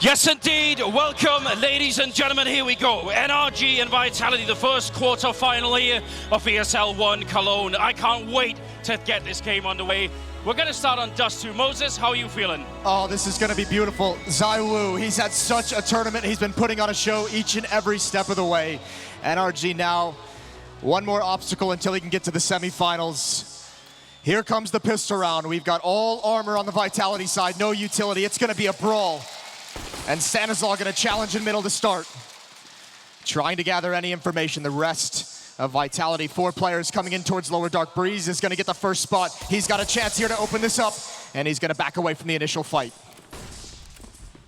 Yes, indeed. Welcome, ladies and gentlemen. Here we go. NRG and Vitality, the first quarter-final here of ESL 1 Cologne. I can't wait to get this game underway. We're going to start on Dust2. Moses, how are you feeling? Oh, this is going to be beautiful. ZywOo, he's had such a tournament. He's been putting on a show each and every step of the way. NRG now, one more obstacle until he can get to the semifinals. Here comes the pistol round. We've got all armor on the Vitality side, no utility. It's going to be a brawl. And Stanislaw going to challenge in middle to start. Trying to gather any information. The rest of Vitality, 4 players coming in towards lower dark. Breeze is going to get the first spot. He's got a chance here to open this up, and he's going to back away from the initial fight.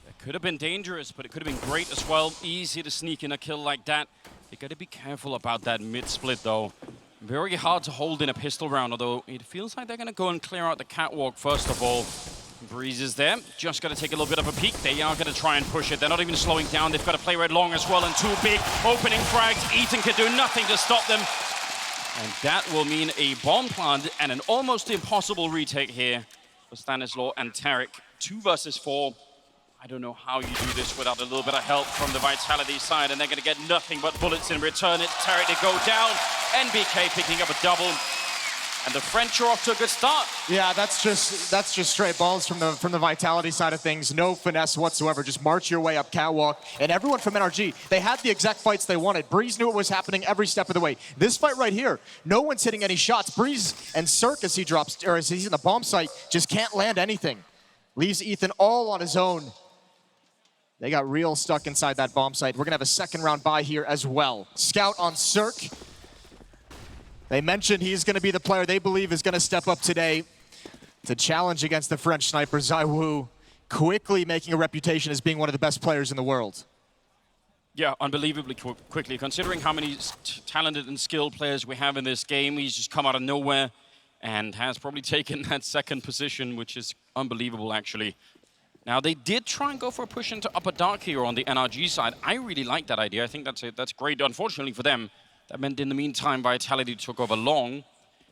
It could have been dangerous, but it could have been great as well. Easy to sneak in a kill like that. You got to be careful about that mid-split, though. Very hard to hold in a pistol round, although it feels like they're going to go and clear out the catwalk first of all. Breeze is there, just got to take a little bit of a peek. They are going to try and push it. They're not even slowing down. They've got to play red long as well, and 2 big opening frags. Ethan can do nothing to stop them. And that will mean a bomb plant and an almost impossible retake here for Stanislaw and Tarek. 2 versus 4. I don't know how you do this without a little bit of help from the Vitality side, and they're going to get nothing but bullets in return. It's Tarek to go down. NBK picking up a double. And the French are off to a good start. Yeah, that's just straight balls from the Vitality side of things. No finesse whatsoever. Just march your way up catwalk. And everyone from NRG, they had the exact fights they wanted. Breeze knew what was happening every step of the way. This fight right here, no one's hitting any shots. Breeze and Cirque, as he drops, or as he's in the bomb site, just can't land anything. Leaves Ethan all on his own. They got real stuck inside that bomb site. We're gonna have a second round bye here as well. Scout on Cirque. They mentioned he's going to be the player they believe is going to step up today to challenge against the French sniper. ZywOo quickly making a reputation as being one of the best players in the world. Yeah, unbelievably quickly. Considering how many talented and skilled players we have in this game, he's just come out of nowhere and has probably taken that second position, which is unbelievable, actually. Now, they did try and go for a push into upper dark here on the NRG side. I really like that idea. I think that's great. Unfortunately for them, that meant in the meantime, Vitality took over long.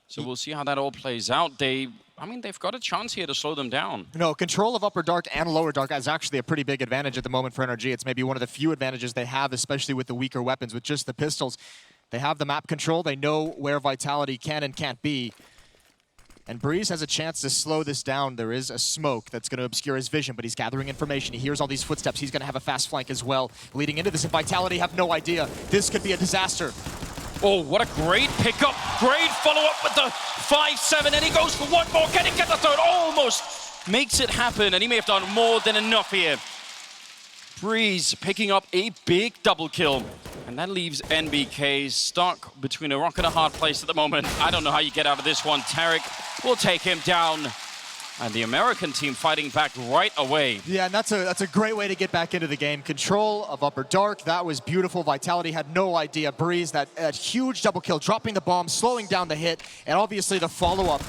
So we'll see how that all plays out. I mean, they've got a chance here to slow them down. No, control of upper dark and lower dark is actually a pretty big advantage at the moment for NRG. It's maybe one of the few advantages they have, especially with the weaker weapons, with just the pistols. They have the map control. They know where Vitality can and can't be. And Breeze has a chance to slow this down. There is a smoke that's going to obscure his vision, but he's gathering information. He hears all these footsteps. He's going to have a fast flank as well. Leading into this, and Vitality have no idea. This could be a disaster. Oh, what a great pickup. Great follow-up with the 5-7, and he goes for one more. Can he get the third? Almost makes it happen, and he may have done more than enough here. Breeze picking up a big double kill. And that leaves NBK stuck between a rock and a hard place at the moment. I don't know how you get out of this one. Tarek will take him down. And the American team fighting back right away. Yeah, and that's a great way to get back into the game. Control of upper dark, that was beautiful. Vitality had no idea. Breeze, that huge double kill, dropping the bomb, slowing down the hit, and obviously the follow-up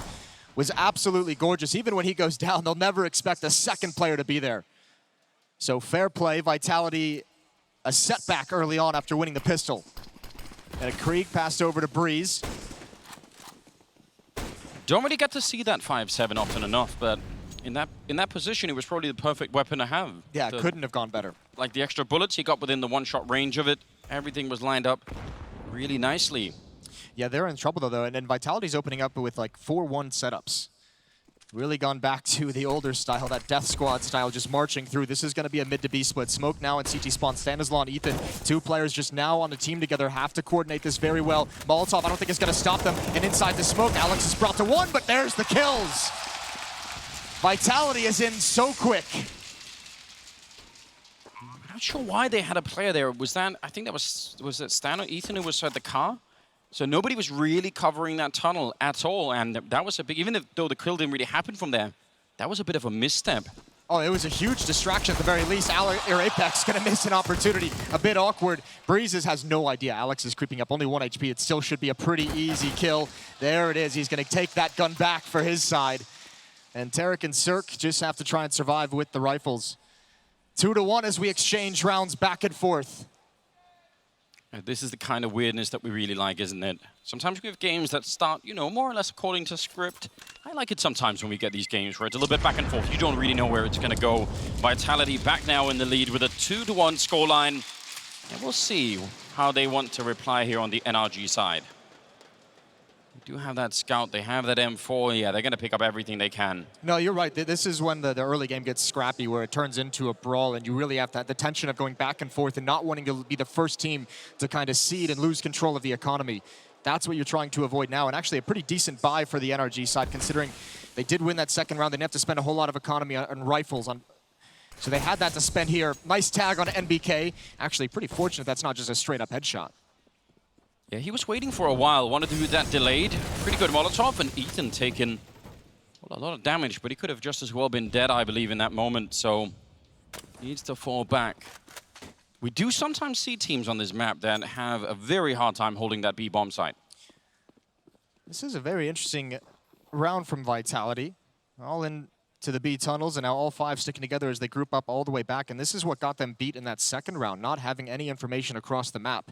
was absolutely gorgeous. Even when he goes down, they'll never expect a second player to be there. So fair play, Vitality, a setback early on after winning the pistol. And a Krieg passed over to Breeze. Don't really get to see that 5-7 often enough, but in that position, it was probably the perfect weapon to have. Yeah, it couldn't have gone better. Like the extra bullets, he got within the one-shot range of it. Everything was lined up really nicely. Yeah, they're in trouble though, and then Vitality's opening up with like 4-1 setups. Really gone back to the older style, that Death Squad style, just marching through. This is going to be a mid to B split. Smoke now and CT spawn. Stanislaw and Ethan, 2 players just now on the team together, have to coordinate this very well. Molotov, I don't think it's going to stop them. And inside the smoke, Alex is brought to 1, but there's the kills. Vitality is in so quick. I'm not sure why they had a player there. Was that, I think that was it Stan or Ethan who was at the car? So nobody was really covering that tunnel at all, and that was a big, even though the kill didn't really happen from there, that was a bit of a misstep. Oh, it was a huge distraction at the very least. Apex gonna miss an opportunity, a bit awkward. Breezes has no idea. Alex is creeping up, only 1 HP. It still should be a pretty easy kill. There it is, he's gonna take that gun back for his side. And Tarek and Cirque just have to try and survive with the rifles. 2-1 as we exchange rounds back and forth. This is the kind of weirdness that we really like, isn't it? Sometimes we have games that start, you know, more or less according to script. I like it sometimes when we get these games where it's a little bit back and forth. You don't really know where it's going to go. Vitality back now in the lead with a 2-1 scoreline. And we'll see how they want to reply here on the NRG side. They do have that scout. They have that M4. Yeah, they're going to pick up everything they can. No, you're right. This is when the early game gets scrappy, where it turns into a brawl, and you really have the tension of going back and forth and not wanting to be the first team to kind of seed and lose control of the economy. That's what you're trying to avoid now, and actually a pretty decent buy for the NRG side, considering they did win that second round. They didn't have to spend a whole lot of economy on rifles. So they had that to spend here. Nice tag on NBK. Actually, pretty fortunate that's not just a straight-up headshot. Yeah, he was waiting for a while, wanted to do that delayed. Pretty good Molotov, and Ethan taking a lot of damage, but he could have just as well been dead, I believe, in that moment, so he needs to fall back. We do sometimes see teams on this map that have a very hard time holding that B bomb site. This is a very interesting round from Vitality. All in to the B tunnels, and now all five sticking together as they group up all the way back, and this is what got them beat in that second round, not having any information across the map.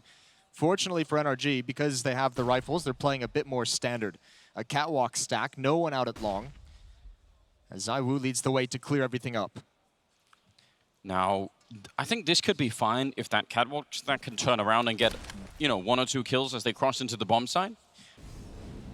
Fortunately for NRG, because they have the rifles, they're playing a bit more standard. A catwalk stack, no one out at long, as ZywOo leads the way to clear everything up. Now, I think this could be fine if that catwalk stack can turn around and get, you know, 1 or 2 kills as they cross into the bomb site.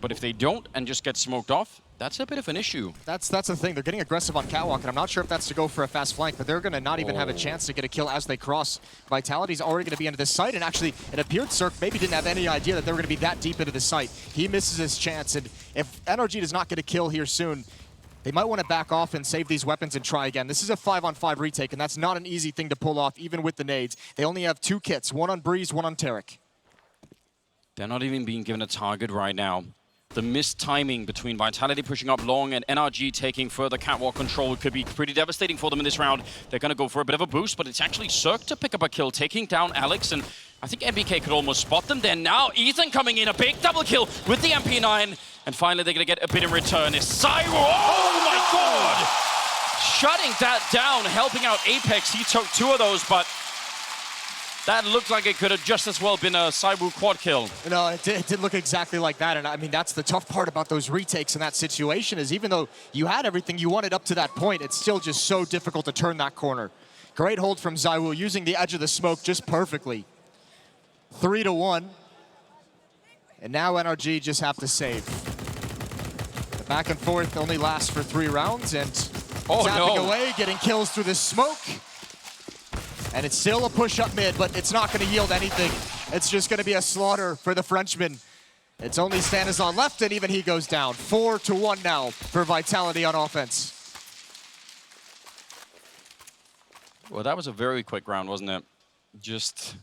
But if they don't and just get smoked off, that's a bit of an issue. That's the thing. They're getting aggressive on catwalk, and I'm not sure if that's to go for a fast flank, but they're going to not even have a chance to get a kill as they cross. Vitality's already going to be into this site, and actually, it appeared Cirque maybe didn't have any idea that they were going to be that deep into the site. He misses his chance, and if NRG does not get a kill here soon, they might want to back off and save these weapons and try again. This is a 5-on-5 retake, and that's not an easy thing to pull off, even with the nades. They only have 2 kits, one on Breeze, one on Tarek. They're not even being given a target right now. The missed timing between Vitality pushing up long and NRG taking further catwalk control could be pretty devastating for them in this round. They're going to go for a bit of a boost, but it's actually Cirque to pick up a kill, taking down Alex, and I think NBK could almost spot them there. Now Ethan coming in, a big double kill with the MP9, and finally they're going to get a bit in return. Is ZywOo, oh my god! Shutting that down, helping out Apex. He took 2 of those, but that looked like it could have just as well been a ZywOo quad kill. No, it did look exactly like that, and I mean, that's the tough part about those retakes in that situation, is even though you had everything you wanted up to that point, it's still just so difficult to turn that corner. Great hold from ZywOo, using the edge of the smoke just perfectly. 3-1, and now NRG just have to save. The back and forth only lasts for 3 rounds, and tapping away, getting kills through the smoke. And it's still a push up mid, but it's not going to yield anything. It's just going to be a slaughter for the Frenchman. It's only Stanizon left, and even he goes down. 4-1 now for Vitality on offense. Well, that was a very quick round, wasn't it? Just,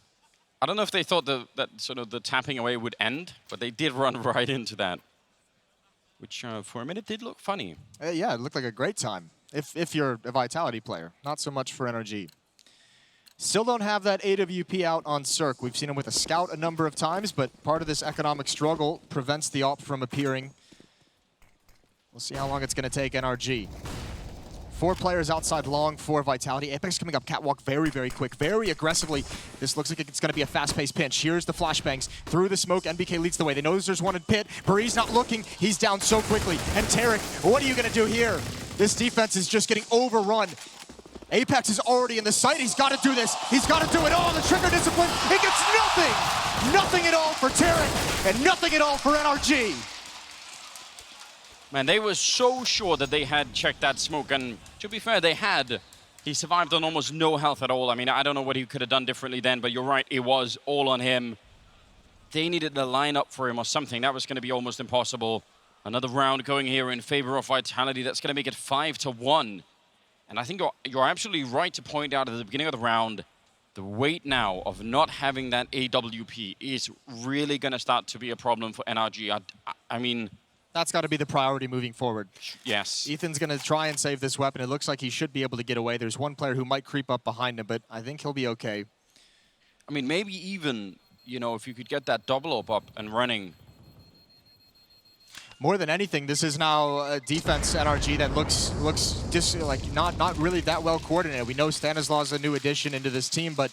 I don't know if they thought that sort of the tapping away would end, but they did run right into that, which for a minute did look funny. Yeah, it looked like a great time, if you're a Vitality player. Not so much for NRG. Still don't have that AWP out on Cirque. We've seen him with a scout a number of times, but part of this economic struggle prevents the AWP from appearing. We'll see how long it's going to take NRG. 4 players outside long for Vitality. Apex coming up catwalk very, very quick, very aggressively. This looks like it's going to be a fast-paced pinch. Here's the flashbangs. Through the smoke, NBK leads the way. They know there's one in pit. Breeze not looking. He's down so quickly. And Tarek, what are you going to do here? This defense is just getting overrun. Apex is already in the site. He's got to do this. He's got to do it all. The trigger discipline. He gets nothing. Nothing at all for Tarek, and nothing at all for NRG. Man, they were so sure that they had checked that smoke, and to be fair, they had. He survived on almost no health at all. I mean, I don't know what he could have done differently then, but you're right, it was all on him. They needed to line up for him or something. That was going to be almost impossible. Another round going here in favor of Vitality. That's going to make it 5-1. And I think you're absolutely right to point out at the beginning of the round, the weight now of not having that AWP is really going to start to be a problem for NRG. I mean, that's got to be the priority moving forward. Yes. Ethan's going to try and save this weapon. It looks like he should be able to get away. There's one player who might creep up behind him, but I think he'll be okay. I mean, maybe even, you know, if you could get that double up and running. More than anything, this is now a defense NRG that looks just like not really that well coordinated. We know Stanislaus is a new addition into this team, but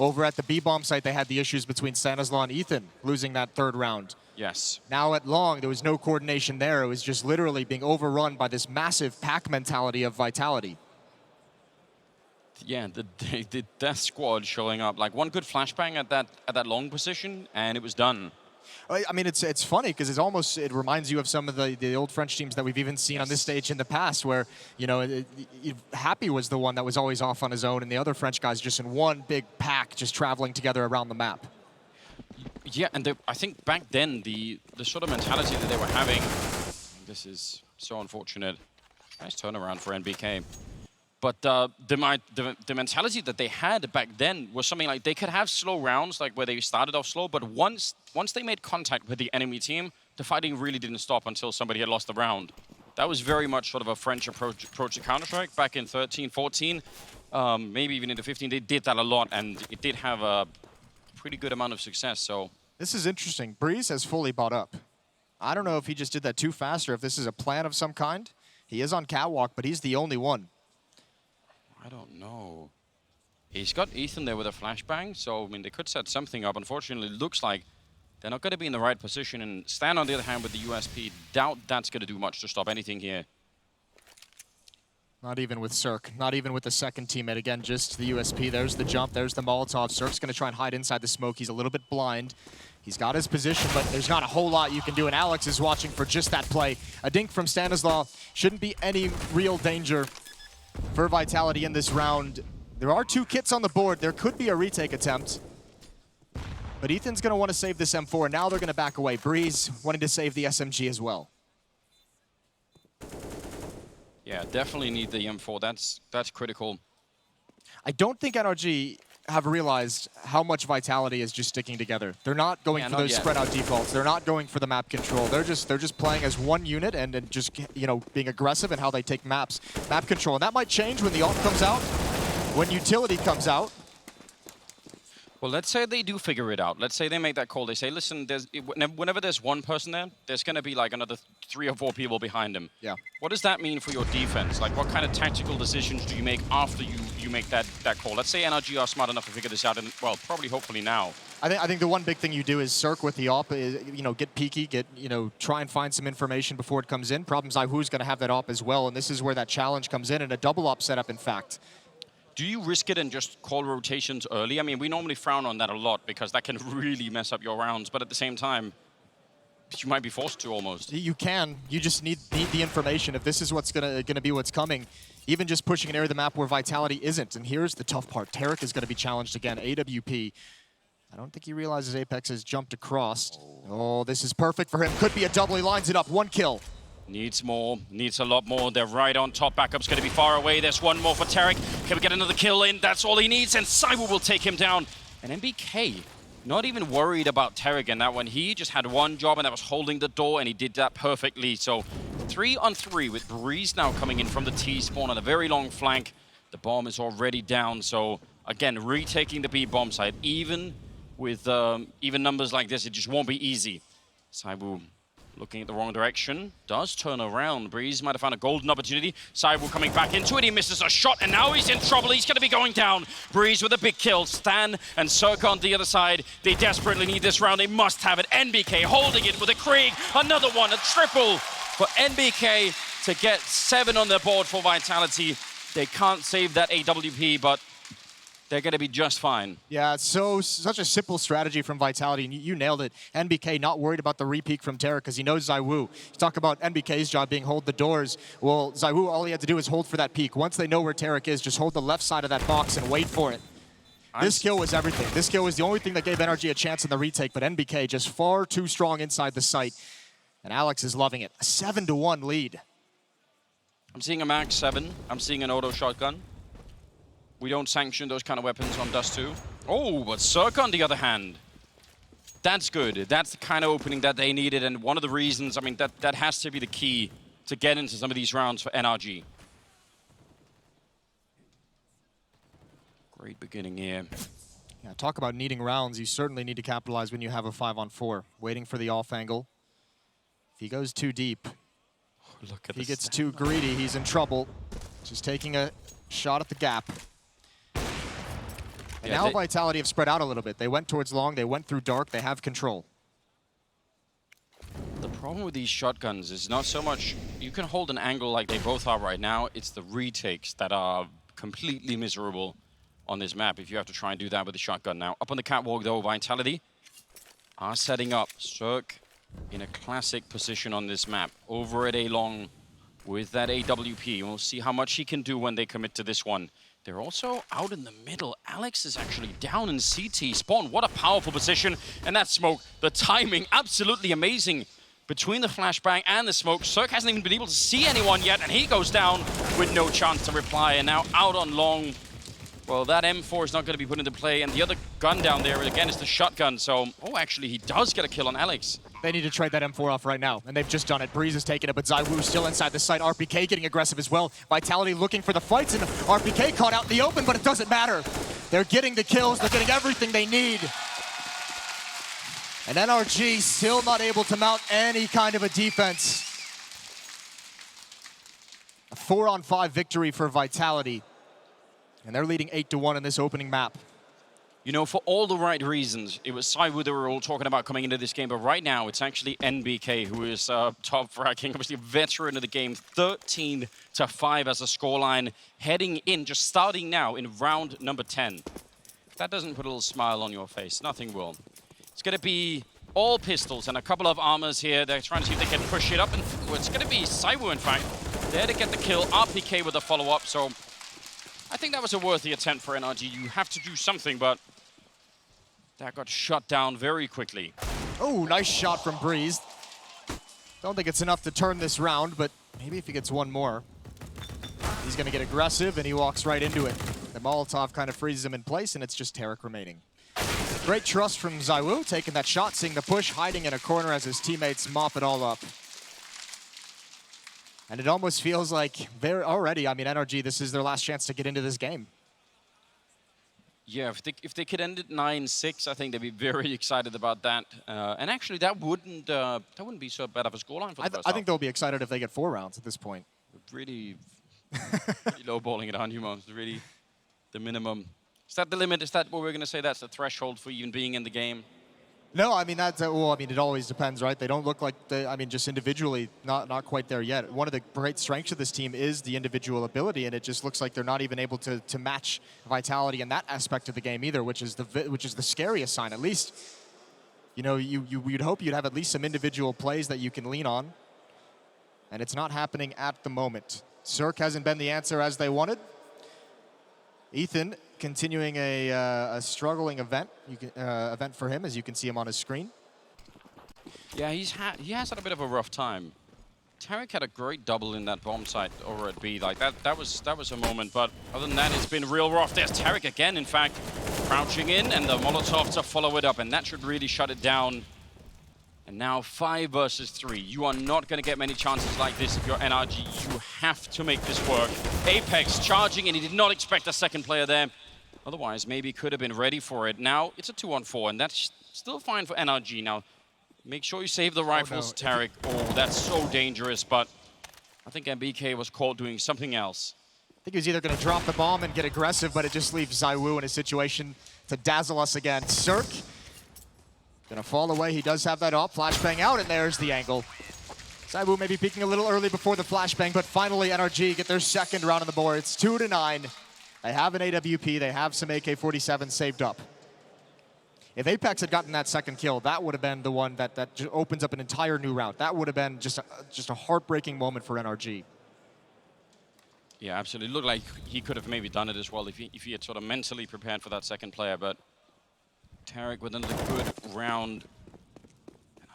Over at the B-bomb site, they had the issues between Stanislaw and Ethan, losing that third round. Yes. Now at Long, there was no coordination there. It was just literally being overrun by this massive pack mentality of Vitality. Yeah, the Death Squad showing up. Like one good flashbang at that long position, and it was done. I mean, it's funny because it reminds you of some of the old French teams that we've even seen on this stage in the past, where Happy was the one that was always off on his own, and the other French guys just in one big pack, just traveling together around the map. Yeah, and I think back then the sort of mentality that they were having. This is so unfortunate. Nice turnaround for NBK. But the mentality that they had back then was something like they could have slow rounds, like where they started off slow, but once they made contact with the enemy team, the fighting really didn't stop until somebody had lost the round. That was very much sort of a French approach to Counter-Strike back in 13, 14, maybe even into 15. They did that a lot, and it did have a pretty good amount of success. So this is interesting. Breeze has fully bought up. I don't know if he just did that too fast or if this is a plan of some kind. He is on catwalk, but he's the only one. I don't know. He's got Ethan there with a flashbang, so I mean they could set something up. Unfortunately, it looks like they're not going to be in the right position. And Stan, on the other hand, with the USP, doubt that's going to do much to stop anything here. Not even with Cirque. Not even with the second teammate. Again, just the USP. There's the jump. There's the Molotov. Cirque's going to try and hide inside the smoke. He's a little bit blind. He's got his position, but there's not a whole lot you can do. And Alex is watching for just that play. A dink from Stanislaw. Shouldn't be any real danger for Vitality in this round. There are 2 kits on the board. There could be a retake attempt. But Ethan's going to want to save this M4. Now they're going to back away. Breeze wanting to save the SMG as well. Yeah, definitely need the M4. That's critical. I don't think NRG have realized how much Vitality is just sticking together. They're not going for those spread out defaults. They're not going for the map control. They're just playing as one unit and just being aggressive in how they take map control. And that might change when the ult comes out, when utility comes out. Well, let's say they do figure it out. Let's say they make that call. They say, listen, whenever there's one person there, there's going to be like another 3 or 4 people behind him. Yeah. What does that mean for your defense? Like, what kind of tactical decisions do you make after you make that call? Let's say NRG are smart enough to figure this out, and well, probably, hopefully now. I think the one big thing you do is Cirque with the op, is, get peeky, try and find some information before it comes in. Problem Zaihu's going to have that op as well, and this is where that challenge comes in, and a double op setup, in fact. Do you risk it and just call rotations early? I mean, we normally frown on that a lot because that can really mess up your rounds, but at the same time, you might be forced to almost. You can. You just need the information. If this is what's gonna be what's coming, even just pushing an area of the map where Vitality isn't. And here's the tough part. Tarek is going to be challenged again. AWP. I don't think he realizes Apex has jumped across. Oh, this is perfect for him. Could be a double. He lines it up. 1 kill. Needs more, needs a lot more. They're right on top. Backup's going to be far away. There's one more for Tarek. Can we get another kill in? That's all he needs, and Cyber will take him down. And NBK, not even worried about Tarek in that one. He just had one job, and that was holding the door, and he did that perfectly. So 3 on 3 with Breeze now coming in from the T-spawn on a very long flank. The bomb is already down, so again, retaking the B-bomb side. Even with even numbers like this, it just won't be easy. Cyber looking at the wrong direction, does turn around. Breeze might have found a golden opportunity. Cyber coming back into it, he misses a shot, and now he's in trouble. He's going to be going down. Breeze with a big kill. Stan and Cirque on the other side. They desperately need this round. They must have it. NBK holding it with a Krieg. Another one, a triple for NBK to get 7 on their board for Vitality. They can't save that AWP, but they're going to be just fine. Yeah, it's such a simple strategy from Vitality, and you nailed it. NBK not worried about the repeak from Tarek because he knows Zaiwu. You talk about NBK's job being hold the doors. Well, Zaiwu, all he had to do is hold for that peak. Once they know where Tarek is, just hold the left side of that box and wait for it. This kill was everything. This kill was the only thing that gave NRG a chance in the retake, but NBK just far too strong inside the site. And Alex is loving it. A 7-1 lead. I'm seeing a Max 7. I'm seeing an auto shotgun. We don't sanction those kind of weapons on Dust2. Oh, but Cirque on the other hand. That's good. That's the kind of opening that they needed, and one of the reasons, I mean, that has to be the key to get into some of these rounds for NRG. Great beginning here. Yeah, talk about needing rounds. You certainly need to capitalize when you have a 5-on-4. Waiting for the off angle. If he goes too deep, Look at if he gets too greedy, he's in trouble. Just taking a shot at the gap. And now Vitality have spread out a little bit. They went towards long, they went through dark, they have control. The problem with these shotguns is not so much you can hold an angle like they both are right now, it's the retakes that are completely miserable on this map if you have to try and do that with the shotgun. Now, up on the catwalk though, Vitality are setting up Cirque in a classic position on this map, over at A long with that AWP. We'll see how much he can do when they commit to this one. They're also out in the middle. Alex is actually down in CT spawn. What a powerful position. And that smoke, the timing, absolutely amazing. Between the flashbang and the smoke, Cirque hasn't even been able to see anyone yet, and he goes down with no chance to reply. And now out on long. Well, that M4 is not going to be put into play, and the other gun down there, again, is the shotgun. So, oh, actually, he does get a kill on Alex. They need to trade that M4 off right now, and they've just done it. Breeze is taking it, but ZywOo still inside the site. RPK getting aggressive as well. Vitality looking for the fights, and RPK caught out in the open, but it doesn't matter. They're getting the kills, they're getting everything they need. And NRG still not able to mount any kind of a defense. A 4-on-5 victory for Vitality. And they're leading 8-1 in this opening map. You know, for all the right reasons, it was ZywOo that we were all talking about coming into this game, but right now it's actually NBK who is top fracking, obviously a veteran of the game, 13-5 as a scoreline, heading in, just starting now in round number 10. If that doesn't put a little smile on your face, nothing will. It's going to be all pistols and a couple of armors here. They're trying to see if they can push it up, and well, it's going to be ZywOo, in fact, there to get the kill. RPK with a follow-up, so I think that was a worthy attempt for NRG. You have to do something, but that got shut down very quickly. Oh, nice shot from Breeze. Don't think it's enough to turn this round, but maybe if he gets one more. He's going to get aggressive, and he walks right into it. The Molotov kind of freezes him in place, and it's just Tarek remaining. Great trust from ZywOo, taking that shot, seeing the push, hiding in a corner as his teammates mop it all up. And it almost feels like they're already, I mean, NRG, this is their last chance to get into this game. Yeah, if they could end it 9-6, I think they'd be very excited about that. And actually, that wouldn't be so bad of a scoreline for the first I think they'll be excited if they get 4 rounds at this point. Really, really lowballing it on Humans. Really, the minimum. Is that the limit? Is that what we're going to say? That's the threshold for even being in the game? No, I mean, that's, well, I mean, it always depends, right? They don't look like, I mean, just individually, not quite there yet. One of the great strengths of this team is the individual ability, and it just looks like they're not even able to match Vitality in that aspect of the game either, which is the scariest sign. At least, you know, you'd hope you'd have at least some individual plays that you can lean on, and it's not happening at the moment. Cirque hasn't been the answer as they wanted. Ethan continuing a struggling event for him, as you can see him on his screen. Yeah, he has had a bit of a rough time. Tarek had a great double in that bomb site over at B. Like that was a moment, but other than that, it's been real rough. There's Tarek again, in fact, crouching in, and the Molotov to follow it up, and that should really shut it down. And now 5 versus 3. You are not going to get many chances like this if you're NRG. You have to make this work. Apex charging, and he did not expect a second player there. Otherwise, maybe could have been ready for it. Now it's a 2-on-4, and that's still fine for NRG. Now, make sure you save the rifles, Tarek. Oh, that's so dangerous, but I think MBK was caught doing something else. I think he was either going to drop the bomb and get aggressive, but it just leaves ZywOo in a situation to dazzle us again. Cirque gonna fall away. He does have that off. Flashbang out, and there's the angle. ZywOo maybe peeking a little early before the flashbang, but finally NRG get their second round on the board. It's 2-9. They have an AWP. They have some AK-47 saved up. If Apex had gotten that second kill, that would have been the one that just opens up an entire new round. That would have been just a heartbreaking moment for NRG. Yeah, absolutely. Looked like he could have maybe done it as well if he had sort of mentally prepared for that second player, but Tarek with another good round.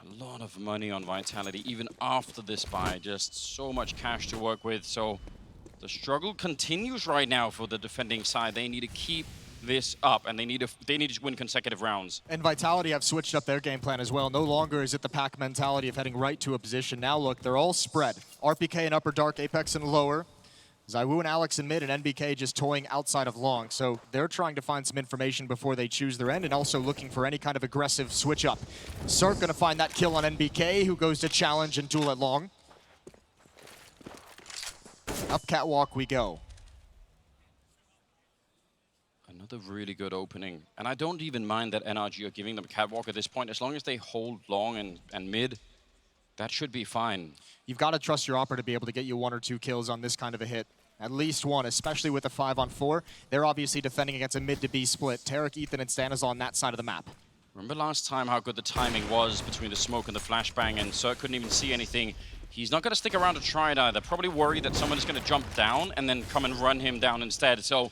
And a lot of money on Vitality, even after this buy. Just so much cash to work with. So the struggle continues right now for the defending side. They need to keep this up, and they need to win consecutive rounds. And Vitality have switched up their game plan as well. No longer is it the pack mentality of heading right to a position. Now look, they're all spread. RPK in upper dark, Apex in lower. ZywOo and Alex in mid, and NBK just toying outside of long. So they're trying to find some information before they choose their end, and also looking for any kind of aggressive switch up. Cirque gonna find that kill on NBK, who goes to challenge and duel at long. Up catwalk we go. Another really good opening. And I don't even mind that NRG are giving them a catwalk at this point. As long as they hold long and mid, that should be fine. You've got to trust your Opera to be able to get you 1 or 2 kills on this kind of a hit. At least one, especially with a 5-on-4. They're obviously defending against a mid to B split. Tarek, Ethan, and Stan is on that side of the map. Remember last time how good the timing was between the smoke and the flashbang, and Cirque couldn't even see anything. He's not going to stick around to try it either. Probably worried that someone is going to jump down and then come and run him down instead. So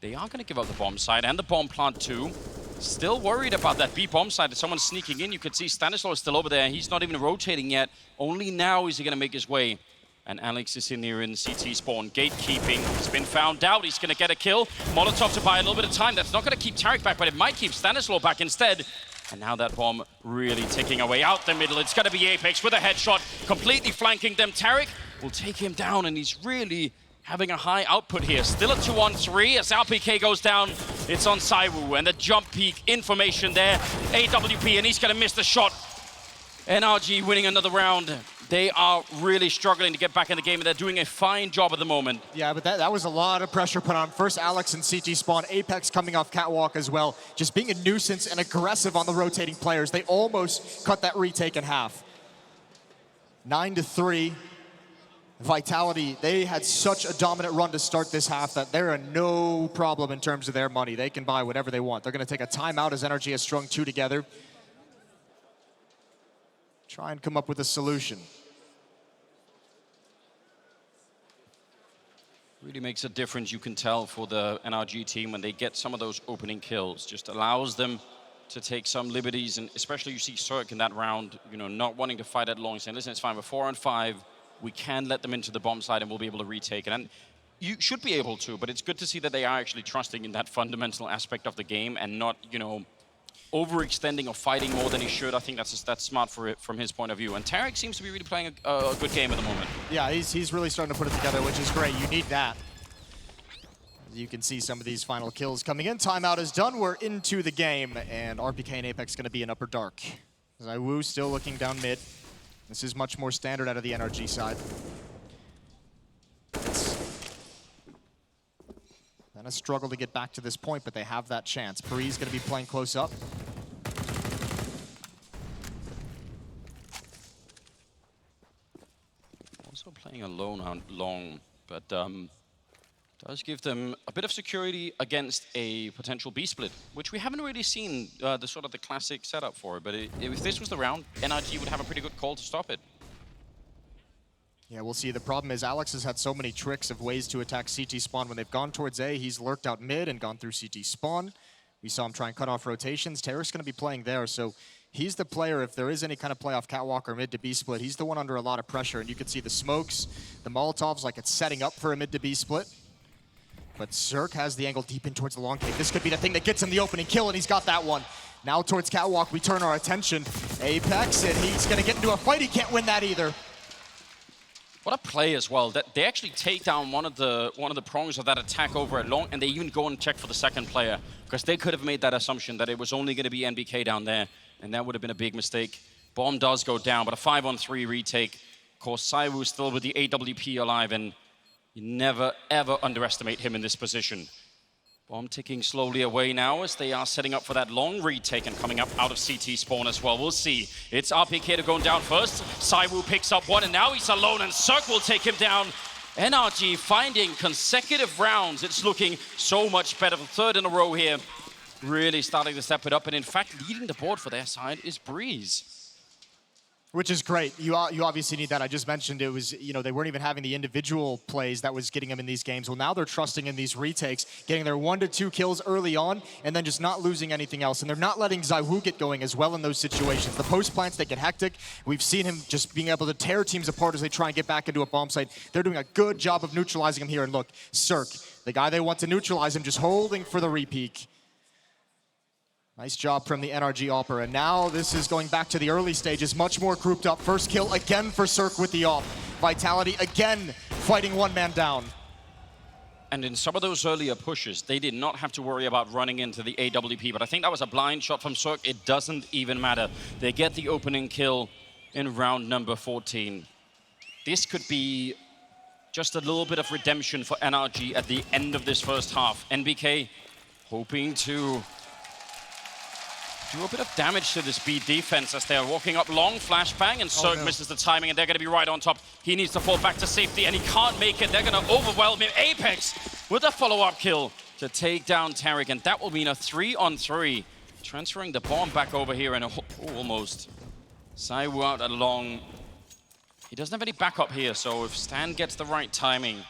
they are going to give up the bomb side and the bomb plant too. Still worried about that B bomb side. That someone's sneaking in. You could see Stanislaw is still over there. He's not even rotating yet. Only now is he going to make his way. And Alex is in here in CT spawn. Gatekeeping. He's been found out. He's going to get a kill. Molotov to buy a little bit of time. That's not going to keep Tarek back, but it might keep Stanislaw back instead. And now that bomb really ticking away out the middle. It's going to be Apex with a headshot, completely flanking them. Tarek will take him down, and he's really having a high output here. Still a 2-on-3 as RPK goes down. It's on Saiwu, and the jump peak information there. AWP, and he's going to miss the shot. NRG winning another round. They are really struggling to get back in the game, and they're doing a fine job at the moment. Yeah, but that was a lot of pressure put on. First Alex and CT spawn, Apex coming off catwalk as well. Just being a nuisance and aggressive on the rotating players. They almost cut that retake in half. 9-3. Vitality, they had such a dominant run to start this half that they're in no problem in terms of their money. They can buy whatever they want. They're going to take a timeout as NRG has strung 2 together. Try and come up with a solution. Really makes a difference, you can tell, for the NRG team when they get some of those opening kills. Just allows them to take some liberties, and especially you see Cirque in that round, you know, not wanting to fight at long, saying, listen, it's fine, we're 4-on-5. We can let them into the bomb side and we'll be able to retake it. And you should be able to, but it's good to see that they are actually trusting in that fundamental aspect of the game and not, you know, overextending or fighting more than he should. I think that's smart for it from his point of view. And Tarek seems to be really playing a good game at the moment. Yeah, he's really starting to put it together, which is great. You need that. As you can see some of these final kills coming in. Timeout is done. We're into the game, and RPK and Apex going to be in upper dark. Zaiwu still looking down mid. This is much more standard out of the NRG side. It's been a struggle to get back to this point, but they have that chance. Breeze going to be playing close up. Also playing alone on long, but does give them a bit of security against a potential B split, which we haven't really seen the sort of the classic setup for it. But if this was the round, NRG would have a pretty good call to stop it. Yeah, we'll see. The problem is Alex has had so many tricks of ways to attack CT spawn. When they've gone towards A, he's lurked out mid and gone through CT spawn. We saw him try and cut off rotations. Tarek's going to be playing there, so he's the player, if there is any kind of playoff catwalk or mid to B split, he's the one under a lot of pressure. And you can see the smokes, the Molotovs, like it's setting up for a mid to B split. But Cirque has the angle deep in towards the long cave. This could be the thing that gets him the opening kill, and he's got that one. Now towards catwalk, we turn our attention. Apex, and he's going to get into a fight. He can't win that either. What a play as well. That they actually take down one of the prongs of that attack over at long, and they even go and check for the second player, because they could have made that assumption that it was only going to be NBK down there, and that would have been a big mistake. Bomb does go down, but a 5-on-3 retake. Of course, Saiwu still with the AWP alive, and you never, ever underestimate him in this position. Bomb ticking slowly away now as they are setting up for that long retake and coming up out of CT spawn as well. We'll see. It's RPK to going down first. Saiwu picks up one, and now he's alone, and Cirque will take him down. NRG finding consecutive rounds. It's looking so much better. The third in a row here. Really starting to step it up, and in fact, leading the board for their side is Breeze. Which is great. You obviously need that. I just mentioned it was, you know, they weren't even having the individual plays that was getting them in these games. Well, now they're trusting in these retakes, getting their 1 to 2 kills early on, and then just not losing anything else. And they're not letting Zaiwu get going as well in those situations. The post plants, they get hectic. We've seen him just being able to tear teams apart as they try and get back into a bomb site. They're doing a good job of neutralizing him here. And look, Cirque, the guy they want to neutralize him, just holding for the repeak. Nice job from the NRG Opera. And now this is going back to the early stages, much more grouped up. First kill again for Cirque with the op. Vitality again fighting one man down. And in some of those earlier pushes, they did not have to worry about running into the AWP, but I think that was a blind shot from Cirque. It doesn't even matter. They get the opening kill in round number 14. This could be just a little bit of redemption for NRG at the end of this first half. NBK hoping to do a bit of damage to this B defense as they're walking up long flashbang, and Cirque misses the timing, and they're going to be right on top. He needs to fall back to safety, and he can't make it. They're going to overwhelm him. Apex with a follow-up kill to take down Tarek, and that will mean a 3-on-3. Transferring the bomb back over here, and almost. Saiwu out along. He doesn't have any backup here, so if Stan gets the right timing,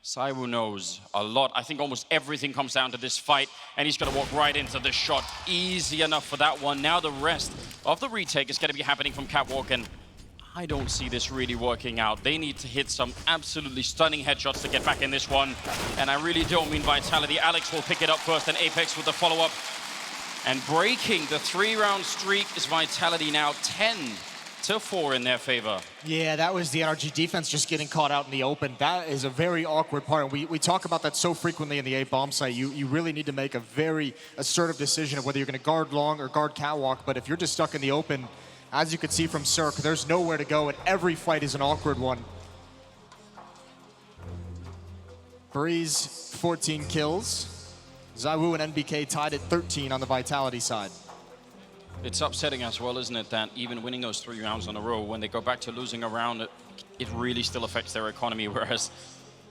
Saiwu knows a lot. I think almost everything comes down to this fight, and he's going to walk right into this shot. Easy enough for that one. Now the rest of the retake is going to be happening from Catwalk, and I don't see this really working out. They need to hit some absolutely stunning headshots to get back in this one, and I really don't mean Vitality. Alex will pick it up first, and Apex with the follow-up. And breaking the 3-round streak is Vitality now 10-4 in their favor. Yeah, that was the NRG defense just getting caught out in the open. That is a very awkward part. We talk about that so frequently in the A bomb site. You really need to make a very assertive decision of whether you're going to guard long or guard catwalk. But if you're just stuck in the open, as you can see from Cirque, there's nowhere to go, and every fight is an awkward one. Breeze, 14 kills. Saiwu and NBK tied at 13 on the Vitality side. It's upsetting as well, isn't it, that even winning those 3 rounds in a row, when they go back to losing a round, it really still affects their economy, whereas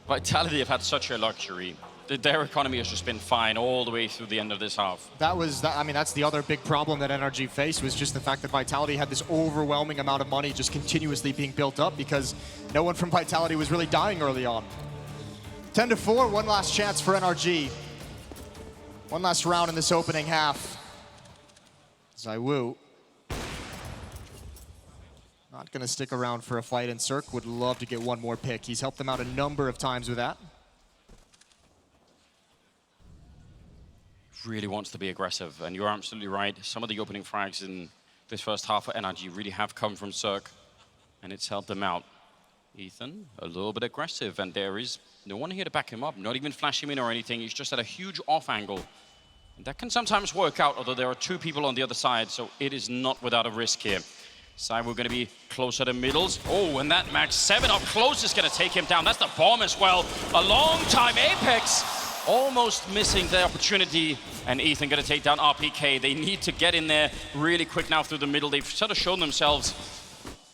Vitality have had such a luxury. Their economy has just been fine all the way through the end of this half. I mean, that's the other big problem that NRG faced, was just the fact that Vitality had this overwhelming amount of money just continuously being built up because no one from Vitality was really dying early on. 10-4, one last chance for NRG. One last round in this opening half. Saiwu not going to stick around for a fight, and Cirque would love to get one more pick. He's helped them out a number of times with that. Really wants to be aggressive, and you're absolutely right. Some of the opening frags in this first half for NRG really have come from Cirque, and it's helped them out. Ethan, a little bit aggressive, and there is no one here to back him up, not even flash him in or anything. He's just at a huge off angle. And that can sometimes work out, although there are 2 people on the other side, so it is not without a risk here. Saiwu going to be closer to middles. Oh, and that Max 7 up close is going to take him down. That's the bomb as well. A long time. Apex almost missing the opportunity, and Ethan going to take down RPK. They need to get in there really quick now through the middle. They've sort of shown themselves.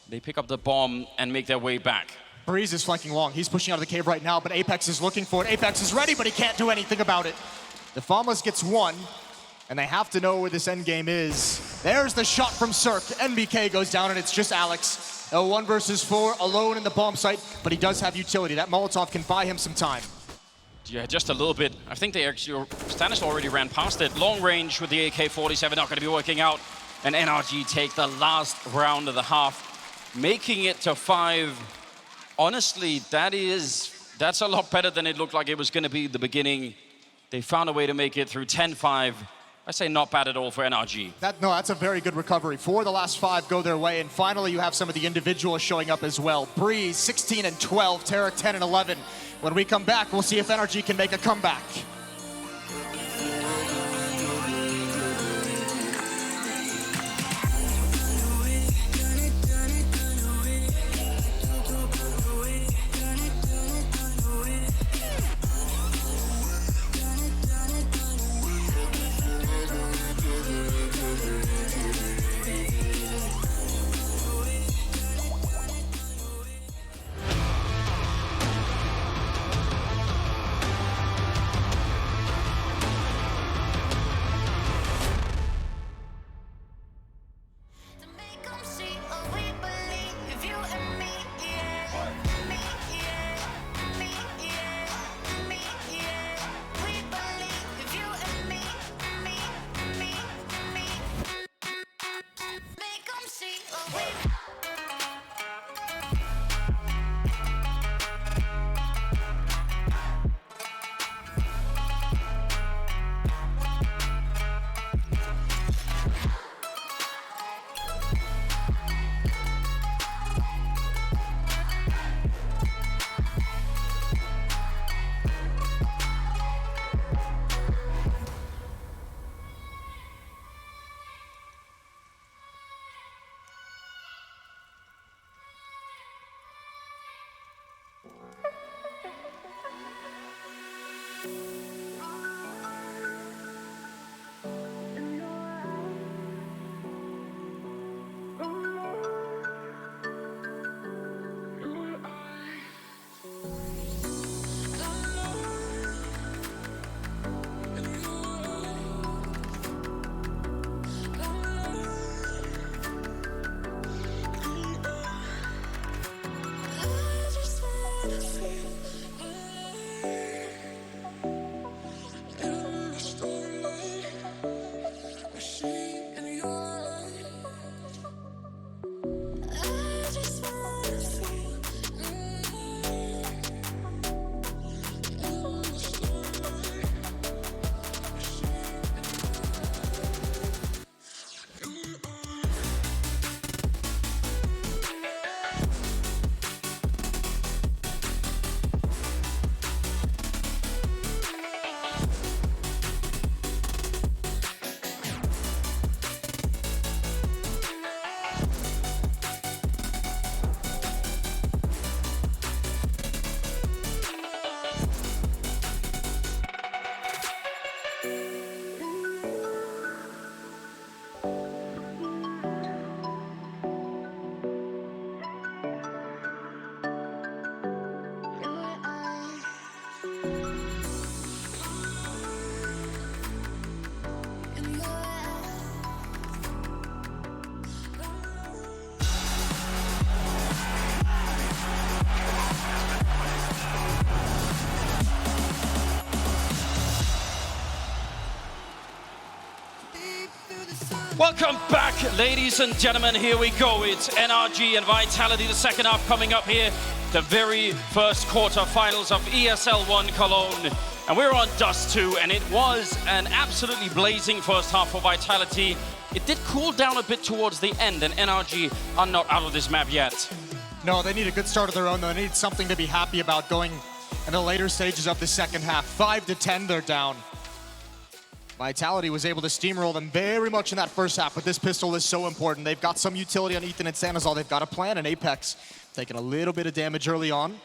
They pick up the bomb and make their way back. Breeze is flanking long. He's pushing out of the cave right now, but Apex is looking for it. Apex is ready, but he can't do anything about it. The Famas gets 1, and they have to know where this endgame is. There's the shot from Cirque. NBK goes down, and it's just Alex. A 1 versus 4, alone in the bomb site, but he does have utility. That Molotov can buy him some time. Yeah, just a little bit. I think they actually, Stanis already ran past it. Long range with the AK-47, not going to be working out. And NRG take the last round of the half, making it to 5. Honestly, that's a lot better than it looked like it was going to be at the beginning. They found a way to make it through 10-5. I say not bad at all for NRG. That's a very good recovery. 4 of the last 5 go their way, and finally you have some of the individuals showing up as well. Breeze, 16 and 12, Tarek, 10 and 11. When we come back, we'll see if NRG can make a comeback. Welcome back, ladies and gentlemen. Here we go. It's NRG and Vitality, the second half coming up here. The very first quarterfinals of ESL 1 Cologne. And we're on Dust2, and it was an absolutely blazing first half for Vitality. It did cool down a bit towards the end, and NRG are not out of this map yet. No, they need a good start of their own, though. They need something to be happy about going in the later stages of the second half. 5-10, they're down. Vitality was able to steamroll them very much in that first half, but this pistol is so important. They've got some utility on Ethan and Sanazal. They've got a plan, and Apex taking a little bit of damage early on.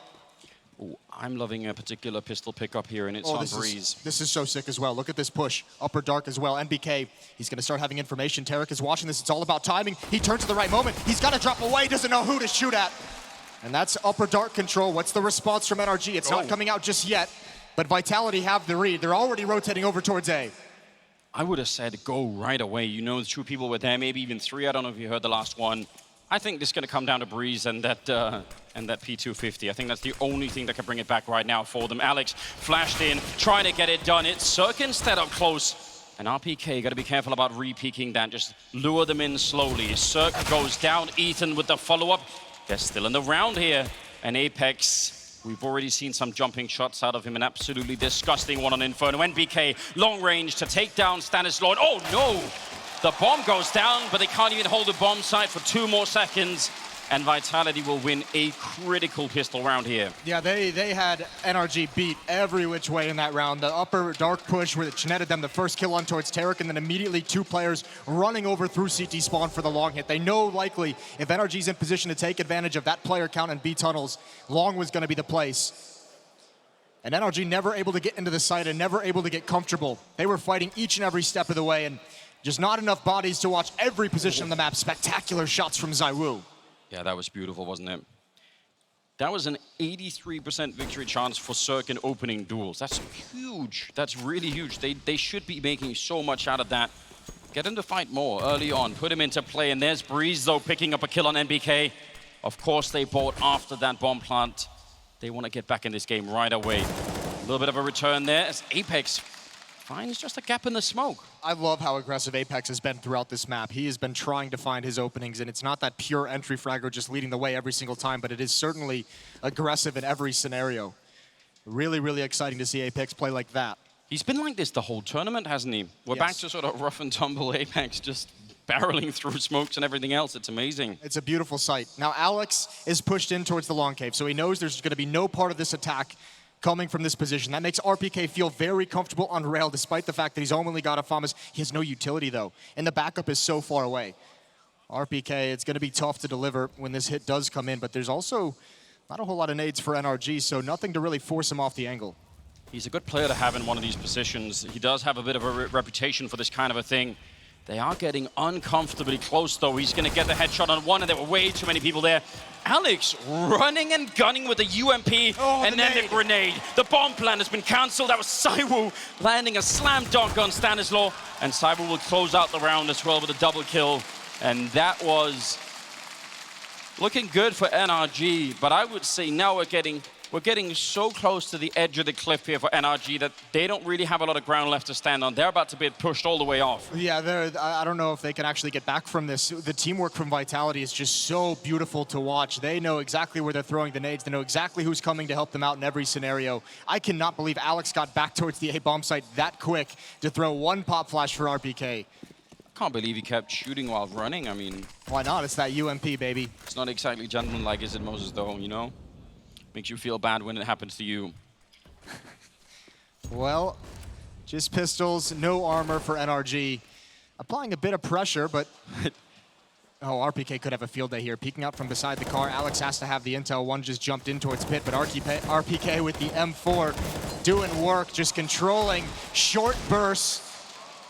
Ooh, I'm loving a particular pistol pickup here, and it's on Breeze. This is so sick as well. Look at this push. Upper dark as well. NBK, he's going to start having information. Tarek is watching this. It's all about timing. He turns at the right moment. He's got to drop away. Doesn't know who to shoot at. And that's upper dark control. What's the response from NRG? It's not coming out just yet, but Vitality have the read. They're already rotating over towards A. I would have said go right away. You know, the two people were there, maybe even three. I don't know if you heard the last one. I think this is going to come down to Breeze and that P250. I think that's the only thing that can bring it back right now for them. Alex flashed in, trying to get it done. It's Cirque instead up close. And RPK, got to be careful about re-peeking that. Just lure them in slowly. Cirque goes down. Ethan with the follow-up. They're still in the round here. And Apex, we've already seen some jumping shots out of him. An absolutely disgusting one on Inferno. NBK, long range to take down Stanislaw. Oh, no! The bomb goes down, but they can't even hold the bomb site for 2 more seconds. And Vitality will win a critical pistol round here. Yeah, they had NRG beat every which way in that round. The upper dark push where it netted them the first kill on towards Tarek, and then immediately 2 players running over through CT spawn for the long hit. They know likely if NRG's in position to take advantage of that player count and B tunnels, long was going to be the place. And NRG never able to get into the site and never able to get comfortable. They were fighting each and every step of the way, and just not enough bodies to watch every position on the map. Spectacular shots from ZywOo. Yeah, that was beautiful, wasn't it? That was an 83% victory chance for Cirque in opening duels. That's huge. That's really huge. They should be making so much out of that. Get him to fight more early on. Put him into play. And there's Breeze, though, picking up a kill on NBK. Of course, they bought after that bomb plant. They want to get back in this game right away. A little bit of a return there as Apex finds just a gap in the smoke. I love how aggressive Apex has been throughout this map. He has been trying to find his openings, and it's not that pure entry fragger just leading the way every single time, but it is certainly aggressive in every scenario. Really, really exciting to see Apex play like that. He's been like this the whole tournament, hasn't he? We're back to sort of rough and tumble Apex, just barreling through smokes and everything else. It's amazing. It's a beautiful sight. Now Alex is pushed in towards the long cave, so he knows there's going to be no part of this attack coming from this position. That makes RPK feel very comfortable on rail, despite the fact that he's only got a FAMAS. He has no utility, though, and the backup is so far away. RPK, it's going to be tough to deliver when this hit does come in, but there's also not a whole lot of nades for NRG, so nothing to really force him off the angle. He's a good player to have in one of these positions. He does have a bit of a reputation for this kind of a thing. They are getting uncomfortably close, though. He's going to get the headshot on one, and there were way too many people there. Alex running and gunning with the UMP, and then the grenade. The bomb plan has been cancelled. That was ZywOo landing a slam dunk on Stanislaw, and ZywOo will close out the round as well with a double kill. And that was looking good for NRG, but I would say now we're getting so close to the edge of the cliff here for NRG that they don't really have a lot of ground left to stand on. They're about to be pushed all the way off. Yeah, I don't know if they can actually get back from this. The teamwork from Vitality is just so beautiful to watch. They know exactly where they're throwing the nades. They know exactly who's coming to help them out in every scenario. I cannot believe Alex got back towards the A bomb site that quick to throw one pop flash for RPK. Can't believe he kept shooting while running. I mean, why not? It's that UMP, baby. It's not exactly gentlemanlike, is it, Moses, though, you know? Makes you feel bad when it happens to you. Well, just pistols, no armor for NRG. Applying a bit of pressure, but oh, RPK could have a field day here. Peeking out from beside the car. Alex has to have the intel. One just jumped in towards pit, but RPK with the M4 doing work, just controlling short bursts.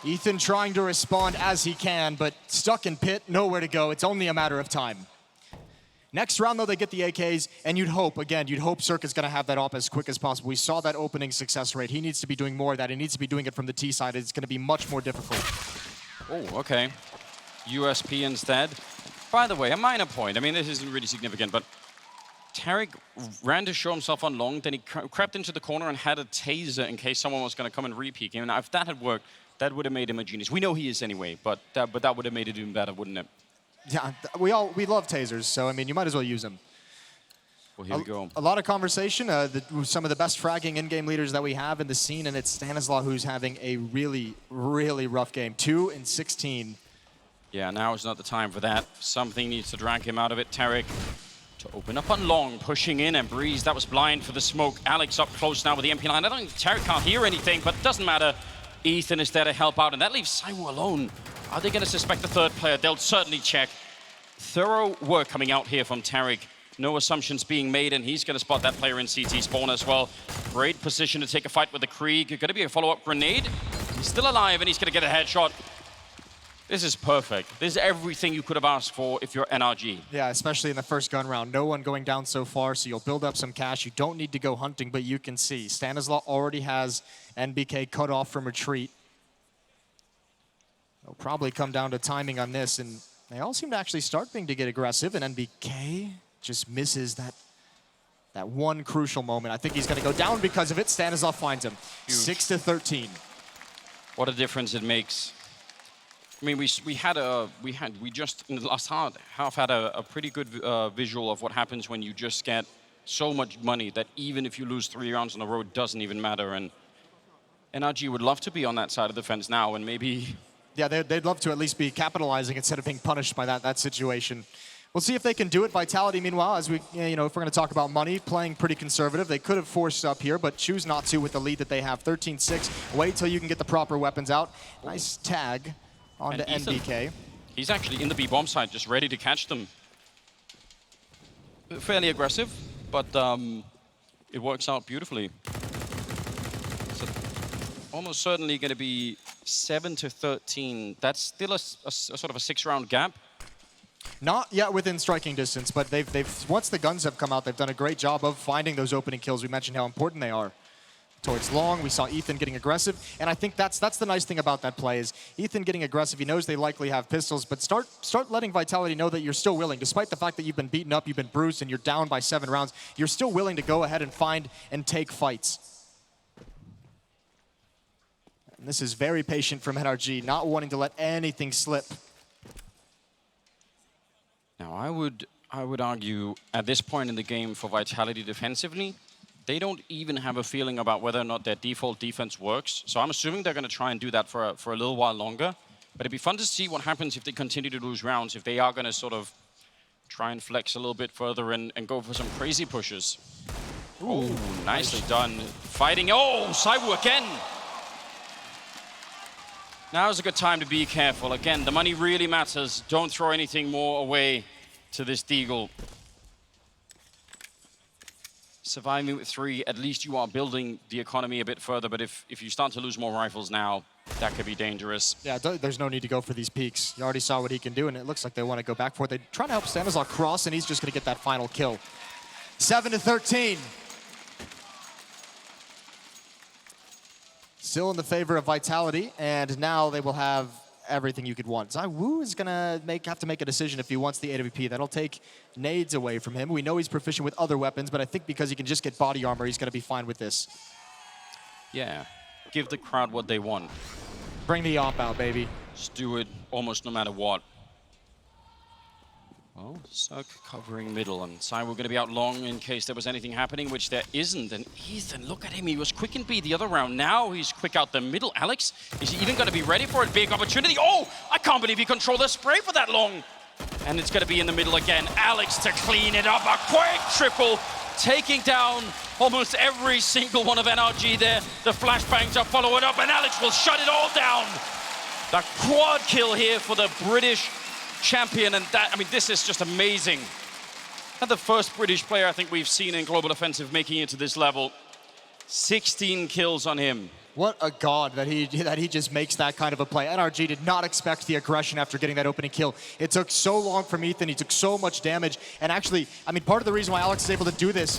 Ethan trying to respond as he can, but stuck in pit, nowhere to go. It's only a matter of time. Next round, though, they get the AKs, and you'd hope Cirque is going to have that op as quick as possible. We saw that opening success rate. He needs to be doing more of that. He needs to be doing it from the T side. It's going to be much more difficult. Oh, okay. USP instead. By the way, a minor point. I mean, this isn't really significant, but Tarek ran to show himself on long, then he crept into the corner and had a taser in case someone was going to come and re-peek him. And if that had worked, That would have made him a genius. We know he is anyway, but that would have made it even better, wouldn't it? Yeah, we love tasers, so I mean, you might as well use them. Well, here we go. A lot of conversation. Some of the best fragging in-game leaders that we have in the scene, and it's Stanislaw who's having a really, really rough game. 2 and 16. Yeah, now is not the time for that. Something needs to drag him out of it. Tarek to open up on long, pushing in, and Breeze, that was blind for the smoke. Alex up close now with the MP line. I don't think Tarek can't hear anything, but it doesn't matter. Ethan is there to help out, and that leaves Saiwu alone. Are they going to suspect the third player? They'll certainly check. Thorough work coming out here from Tarek. No assumptions being made, and he's going to spot that player in CT spawn as well. Great position to take a fight with the Krieg. Going to be a follow-up grenade. He's still alive, and he's going to get a headshot. This is perfect. This is everything you could have asked for if you're NRG. Yeah, especially in the first gun round. No one going down so far, so you'll build up some cash. You don't need to go hunting, but you can see Stanislaw already has NBK cut off from retreat. It'll probably come down to timing on this, and they all seem to actually start being to get aggressive, and NBK just misses that one crucial moment. I think he's going to go down because of it. Stanislaw finds him. Huge. 6 to 13. What a difference it makes. I mean, we just in the last half had a pretty good visual of what happens when you just get so much money that even if you lose 3 rounds on the road, doesn't even matter. And NRG would love to be on that side of the fence now, and maybe. Yeah, they'd love to at least be capitalizing instead of being punished by that situation. We'll see if they can do it. Vitality, meanwhile, as we, if we're going to talk about money, playing pretty conservative. They could have forced up here, but choose not to with the lead that they have. 13-6. Wait till you can get the proper weapons out. Nice tag onto NBK. He's actually in the B bomb side, just ready to catch them. Fairly aggressive, but it works out beautifully. So almost certainly going to be 7 to 13. That's still a sort of a 6-round gap. Not yet within striking distance, but they've once the guns have come out, they've done a great job of finding those opening kills. We mentioned how important they are. Towards long, we saw Ethan getting aggressive, and I think that's the nice thing about that play is Ethan getting aggressive. He knows they likely have pistols, but start letting Vitality know that you're still willing, despite the fact that you've been beaten up, you've been bruised, and you're down by 7 rounds. You're still willing to go ahead and find and take fights. And this is very patient from NRG, not wanting to let anything slip. Now, I would argue at this point in the game for Vitality defensively, they don't even have a feeling about whether or not their default defense works. So I'm assuming they're going to try and do that for a little while longer. But it'd be fun to see what happens if they continue to lose rounds, if they are going to sort of try and flex a little bit further and go for some crazy pushes. Ooh, nicely done. Fighting. Oh, Saiwu again. Now's a good time to be careful. Again, the money really matters. Don't throw anything more away to this Deagle. Surviving with 3, at least you are building the economy a bit further, but if you start to lose more rifles now, that could be dangerous. Yeah, there's no need to go for these peaks. You already saw what he can do, and it looks like they want to go back for it. They're trying to help Stanislaw cross, and he's just going to get that final kill. 7 to 13. Still in the favor of Vitality, and now they will have everything you could want. Saiwu is going to have to make a decision if he wants the AWP. That'll take nades away from him. We know he's proficient with other weapons, but I think because he can just get body armor, he's going to be fine with this. Yeah, give the crowd what they want. Bring the op out, baby. Just do it almost no matter what. Well, Cirque covering middle, and Saiwu going to be out long in case there was anything happening, which there isn't. And Ethan, look at him, he was quick in B the other round. Now he's quick out the middle. Alex, is he even going to be ready for a big opportunity? Oh, I can't believe he controlled the spray for that long. And it's going to be in the middle again. Alex to clean it up, a quick triple, taking down almost every single one of NRG there. The flashbangs are following up, and Alex will shut it all down. The quad kill here for the British champion, and that, I mean, this is just amazing. Not the first British player I think we've seen in Global Offensive making it to this level. 16 kills on him. What a god that he just makes that kind of a play. NRG did not expect the aggression after getting that opening kill. It took so long from Ethan, he took so much damage, and actually, I mean, part of the reason why Alex is able to do this,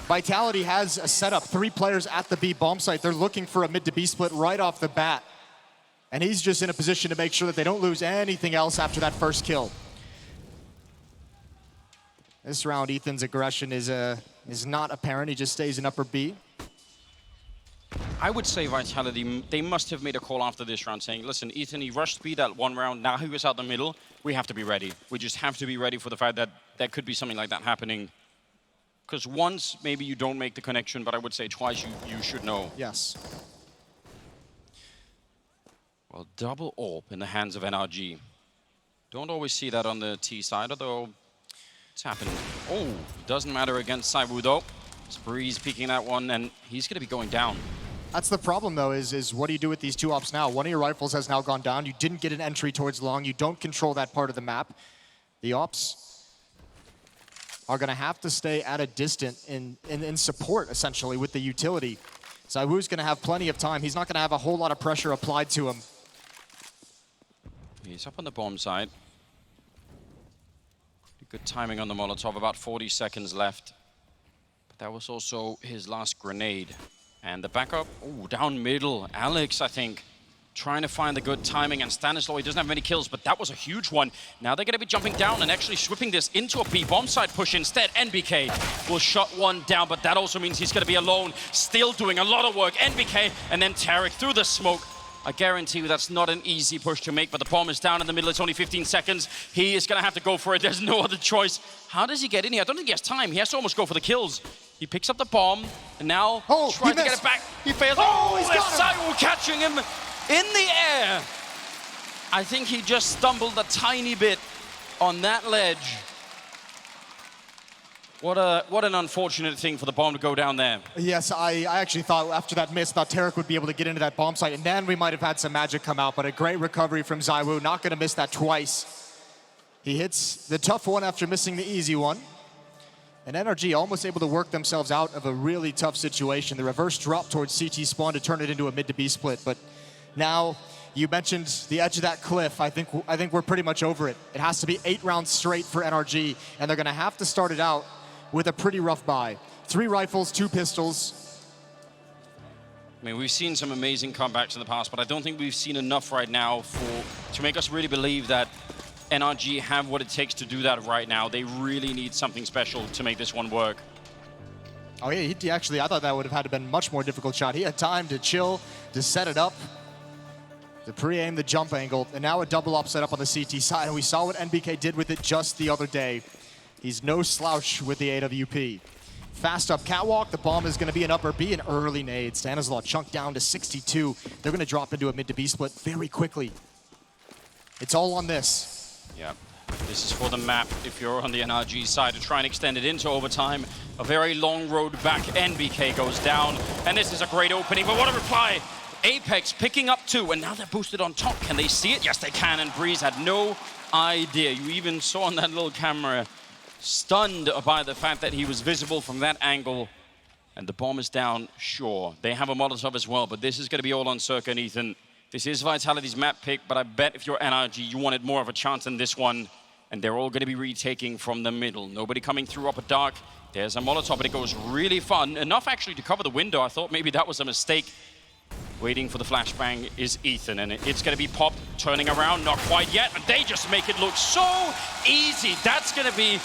Vitality has a setup, 3 players at the B bomb site. They're looking for a mid to B split right off the bat. And he's just in a position to make sure that they don't lose anything else after that first kill. This round, Ethan's aggression is not apparent. He just stays in upper B. I would say Vitality, they must have made a call after this round saying, listen, Ethan, he rushed speed that one round, now he was out the middle, we have to be ready. We just have to be ready for the fact that there could be something like that happening. Because once, maybe you don't make the connection, but I would say twice you should know. Yes. Well, double AWP in the hands of NRG. Don't always see that on the T side, although it's happened. Oh, doesn't matter against ZywOo though. Breeze peeking that one, and he's going to be going down. That's the problem, though, is what do you do with these two ops now? One of your rifles has now gone down. You didn't get an entry towards long. You don't control that part of the map. The ops are going to have to stay at a distance in support, essentially, with the utility. ZywOo's going to have plenty of time. He's not going to have a whole lot of pressure applied to him. He's up on the bomb side. Good timing on the Molotov, about 40 seconds left. But that was also his last grenade. And the backup, oh, down middle. Alex, I think, trying to find the good timing. And Stanislaw, he doesn't have many kills, but that was a huge one. Now they're going to be jumping down and actually sweeping this into a B bomb side push instead. NBK will shut one down, but that also means he's going to be alone, still doing a lot of work. NBK and then Tarek through the smoke. I guarantee you that's not an easy push to make, but the bomb is down in the middle. It's only 15 seconds. He is going to have to go for it. There's no other choice. How does he get in here? I don't think he has time. He has to almost go for the kills. He picks up the bomb, and now tries to get it back. He fails. Oh, he's got ZywOo catching him in the air. I think he just stumbled a tiny bit on that ledge. What an unfortunate thing for the bomb to go down there. Yes, I actually thought after that miss, thought Tarek would be able to get into that bomb site, and then we might have had some magic come out, but a great recovery from ZywOo. Not going to miss that twice. He hits the tough one after missing the easy one. And NRG almost able to work themselves out of a really tough situation. The reverse drop towards CT spawn to turn it into a mid to B split. But now, you mentioned the edge of that cliff. I think we're pretty much over it. It has to be 8 rounds straight for NRG, and they're going to have to start it out with a pretty rough buy. 3 rifles, 2 pistols. I mean, we've seen some amazing comebacks in the past, but I don't think we've seen enough right now to make us really believe that NRG have what it takes to do that right now. They really need something special to make this one work. Oh yeah, he actually, I thought that would have had to been a much more difficult shot. He had time to chill, to set it up, to pre-aim the jump angle, and now a double up set up on the CT side, and we saw what NBK did with it just the other day. He's no slouch with the AWP. Fast up catwalk, the bomb is gonna be an upper B, an early nade. Stanislaw chunked down to 62. They're gonna drop into a mid to B split very quickly. It's all on this. Yeah, this is for the map if you're on the NRG side to try and extend it into overtime. A very long road back. NBK goes down, and this is a great opening, but what a reply. Apex picking up 2, and now they're boosted on top. Can they see it? Yes, they can, and Breeze had no idea. You even saw on that little camera, stunned by the fact that he was visible from that angle. And the bomb is down, sure. They have a Molotov as well, but this is going to be all on Circa and Ethan. This is Vitality's map pick, but I bet if you're NRG, you wanted more of a chance than this one. And they're all going to be retaking from the middle. Nobody coming through upper dark. There's a Molotov, but it goes really fun. Enough actually to cover the window. I thought maybe that was a mistake. Waiting for the flashbang is Ethan, and it's going to be popped, turning around. Not quite yet, but they just make it look so easy. That's going to be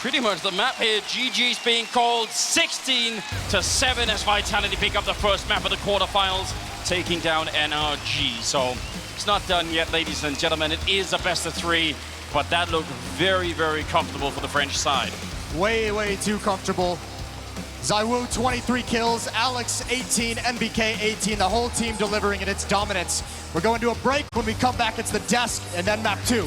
pretty much the map here. GG's being called 16-7 as Vitality pick up the first map of the quarterfinals, taking down NRG. So it's not done yet, ladies and gentlemen. It is a best of 3, but that looked very, very comfortable for the French side. Way, way too comfortable. ZywOo 23 kills, Alex 18, NBK 18, the whole team delivering in its dominance. We're going to a break. When we come back, it's the desk and then map 2.